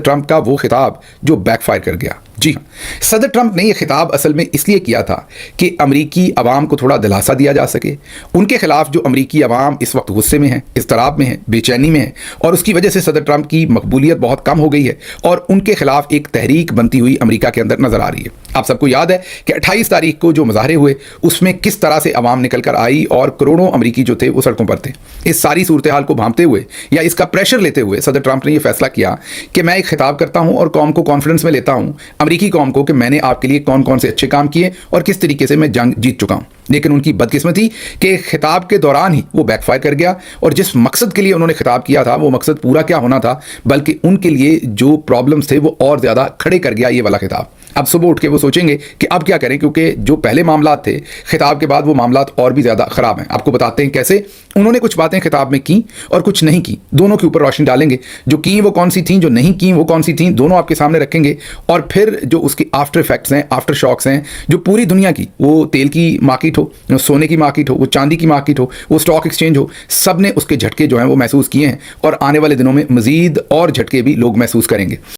Trump का वो खिताब जो बैकफायर कर गया। जी हाँ, सदर ट्रंप ने यह खिताब असल में इसलिए किया था कि अमरीकी अवाम को थोड़ा दिलासा दिया जा सके। उनके खिलाफ जो अमरीकी अवाम इस वक्त गुस्से में है, इज़्तिराब में है, बेचैनी में है, और उसकी वजह से सदर ट्रंप की मकबूलियत बहुत कम हो गई है और उनके खिलाफ एक तहरीक बनती हुई अमरीका के अंदर नजर आ रही है। आप सबको याद है कि 28 तारीख को जो मुजाहरे हुए उसमें किस तरह से अवाम निकल कर आई और करोड़ों अमरीकी जो थे वो सड़कों पर थे। इस सारी सूरत हाल को भांपते हुए या इसका प्रेशर लेते हुए सदर ट्रंप ने यह फैसला किया कि मैं एक खिताब करता हूं और कौम को कॉन्फिडेंस में लेता हूं, अमरीकी कौम को, कि मैंने आपके लिए कौन कौन से अच्छे काम किए और किस तरीके से मैं जंग जीत चुका हूं। लेकिन उनकी बदकिस्मती कि खिताब के दौरान ही वो बैकफायर कर गया और जिस मकसद के लिए उन्होंने खिताब किया था वो मकसद पूरा क्या होना था, बल्कि उनके लिए जो प्रॉब्लम्स थे वो और ज़्यादा खड़े कर गया ये वाला खिताब। अब सुबह उठ के वो सोचेंगे कि अब क्या करें, क्योंकि जो पहले मामलात थे खिताब के बाद वो मामलात और भी ज़्यादा ख़राब हैं। आपको बताते हैं कैसे उन्होंने कुछ बातें खिताब में की और कुछ नहीं की, दोनों के ऊपर रोशनी डालेंगे। जो की वो कौन सी थी, जो नहीं की वो कौन सी थी, दोनों आपके सामने रखेंगे। और फिर जो उसके आफ्टर इफेक्ट्स हैं, आफ्टर शॉक्स हैं, जो पूरी दुनिया की, वो तेल की मार्केट हो, सोने की मार्केट हो, वो चांदी की मार्केट हो, वो स्टॉक एक्सचेंज हो, सब ने उसके झटके जो हैं वो महसूस किए हैं और आने वाले दिनों में मज़ीद और झटके भी लोग महसूस करेंगे।